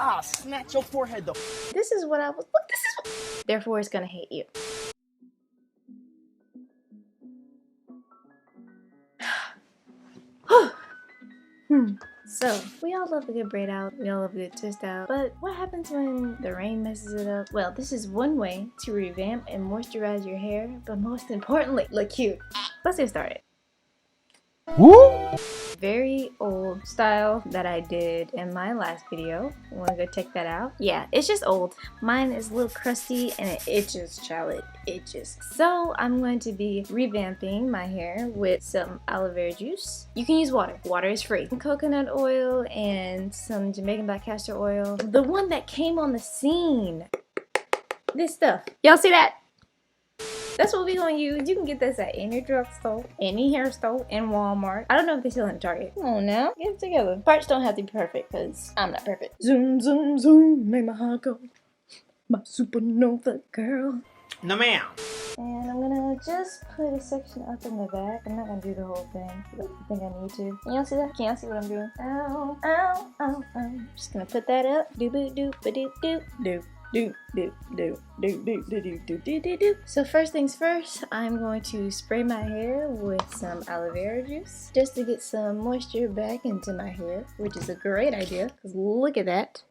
Ah, snatch your forehead though. This is what I was. Look, this is what. Therefore, it's gonna hate you. So, we all love a good braid out, we all love a good twist out, but what happens when the rain messes it up? Well, this is one way to revamp and moisturize your hair, but most importantly, look cute. Let's get started. Woo! Very old style that I did in my last video. You wanna go check that out? Yeah, it's just old. Mine is a little crusty and it itches, child. It itches. So I'm going to be revamping my hair with some aloe vera juice. You can use water. Water is free. Coconut oil and some Jamaican black castor oil. The one that came on the scene. This stuff. Y'all see that? That's what we gonna use. You can get this at any drugstore, any hair store, in Walmart. I don't know if they sell it in Target. Come on now, get it together. Parts don't have to be perfect because I'm not perfect. Zoom, zoom, zoom, make my heart go. My supernova girl. No ma'am. And I'm gonna just put a section up in the back. I'm not gonna do the whole thing, but I think I need to. Can y'all see that? Can y'all see what I'm doing? Ow, ow, ow, ow. Just gonna put that up. Doop, doop, doop, doop, doop. Do, do, do, do, do, do, do, do, do, do, do. So first things first, I'm going to spray my hair with some aloe vera juice just to get some moisture back into my hair, which is a great idea because look at that.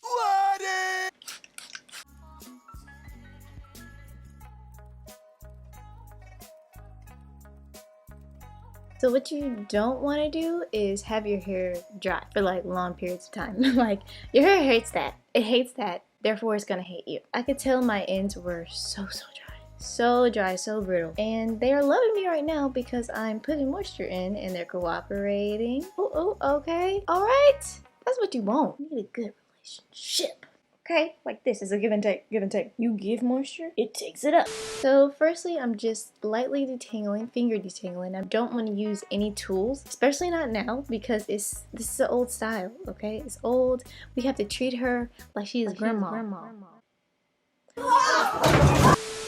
So what you don't want to do is have your hair dry for like long periods of time. Like your hair hates that. It hates that. Therefore, it's gonna hate you. I could tell my ends were so dry. So dry, so brittle. And they are loving me right now because I'm putting moisture in and they're cooperating. Oh, okay. All right. That's what you want. You need a good relationship. Okay, like this is a give and take, give and take. You give moisture, it takes it up. So firstly, I'm just lightly detangling, finger detangling. I don't want to use any tools, especially not now because this is an old style, okay? It's old. We have to treat her like she is grandma.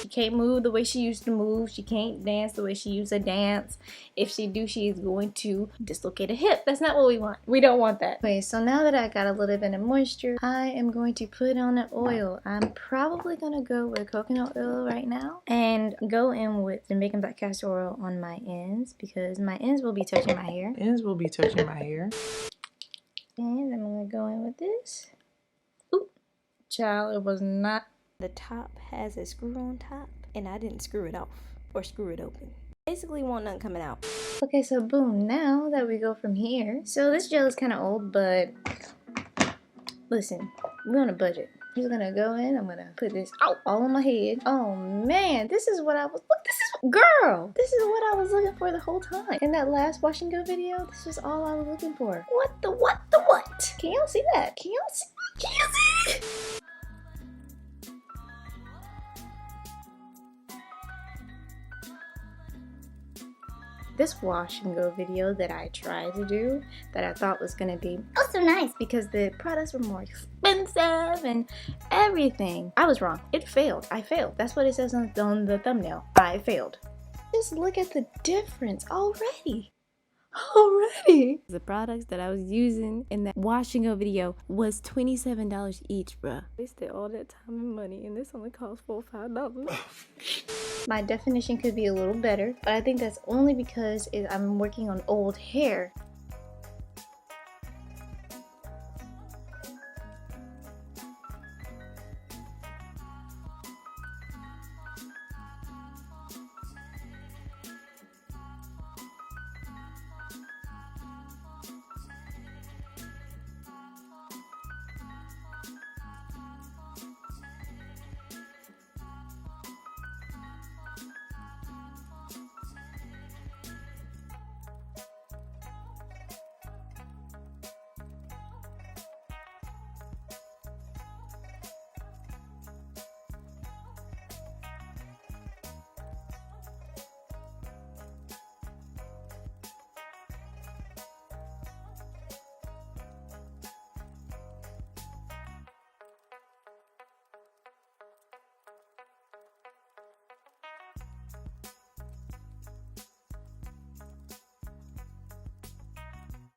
She can't move the way she used to move. She can't dance the way she used to dance. If she do, she is going to dislocate a hip. That's not what we want. We don't want that. Okay, so now that I got a little bit of moisture, I am going to put on an oil. I'm probably going to go with coconut oil right now and go in with Jamaican black castor oil on my ends because my ends will be touching my hair. Ends will be touching my hair. And I'm going to go in with this. Oop, child, it was not. The top has a screw on top, and I didn't screw it off or screw it open. Basically, want nothing coming out. Okay, so boom, now that we go from here. So this gel is kind of old, but listen, we're on a budget. I'm just gonna go in, I'm gonna put this all on my head. Oh man, this is what I was, look, this is, girl, this is what I was looking for the whole time. In that last wash and go video, this was all I was looking for. What? Can y'all see that? Can y'all see? Can you see? This wash and go video that I tried to do that I thought was gonna be oh so nice because the products were more expensive and everything. I was wrong. It failed. I failed. That's what it says on the thumbnail. I failed. Just look at the difference already. The products that I was using in that wash and go video was $27 each, bruh. Wasted all that time and money and this only cost $4 or $5. My definition could be a little better, but I think that's only because I'm working on old hair.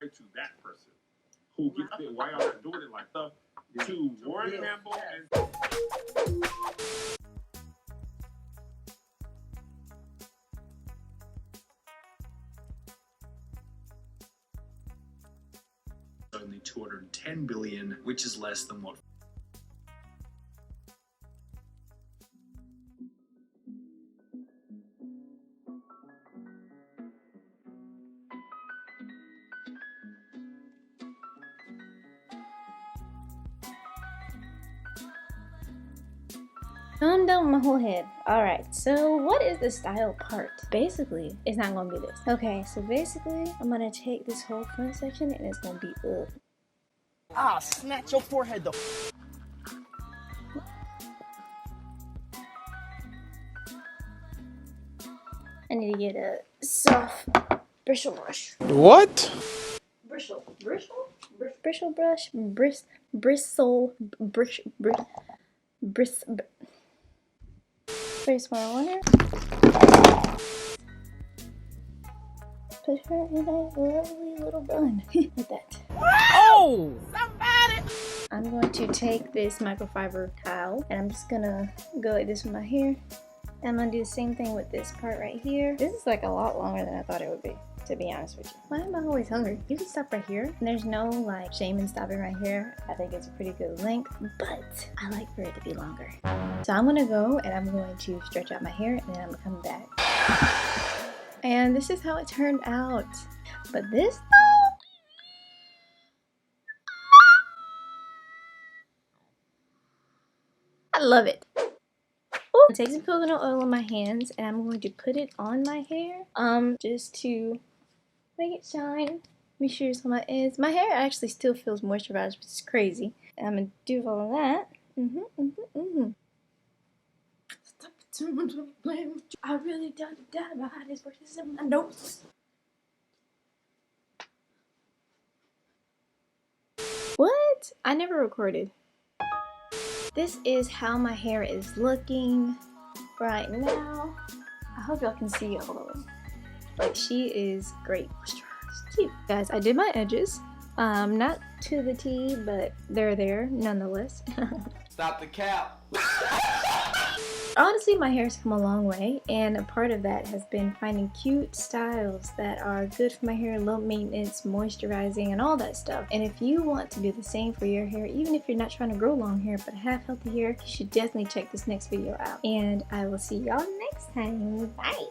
To that person who gets it, why y'all doing it like that? To one Only 210 billion, which is less than what I'm done with my whole head. Alright, so what is the style part? Basically, it's not gonna be this. Okay, so basically, I'm gonna take this whole front section and it's gonna be up. Ah, snatch your forehead the I need to get a soft bristle brush. What? Bristle brush, bristle brush, Place more on her. Put her in a lovely little bun. Like that. Oh! Somebody! I'm going to take this microfiber towel and I'm just gonna go like this with my hair. I'm gonna do the same thing with this part right here. This is like a lot longer than I thought it would be, to be honest with you. Why am I always hungry? You can stop right here. And there's no like shame in stopping right here. I think it's a pretty good length, but I like for it to be longer. So I'm gonna go and I'm going to stretch out my hair and then I'm gonna come back. And this is how it turned out. But this I love it. Ooh. Take some coconut oil on my hands and I'm going to put it on my hair. Just to make it shine. Make sure it's on my ends. My hair actually still feels moisturized, which is crazy. And I'm gonna do all of that. I really don't doubt about how this works. This is in my notes. What? I never recorded. This is how my hair is looking right now. I hope y'all can see all of them. Like, she is great moisturized. Cute. Guys, I did my edges. Not to the T, but they're there nonetheless. Stop the cap. Honestly, my hair's come a long way, and a part of that has been finding cute styles that are good for my hair, low maintenance, moisturizing, and all that stuff. And if you want to do the same for your hair, even if you're not trying to grow long hair but have healthy hair, you should definitely check this next video out. And I will see y'all next time. Bye!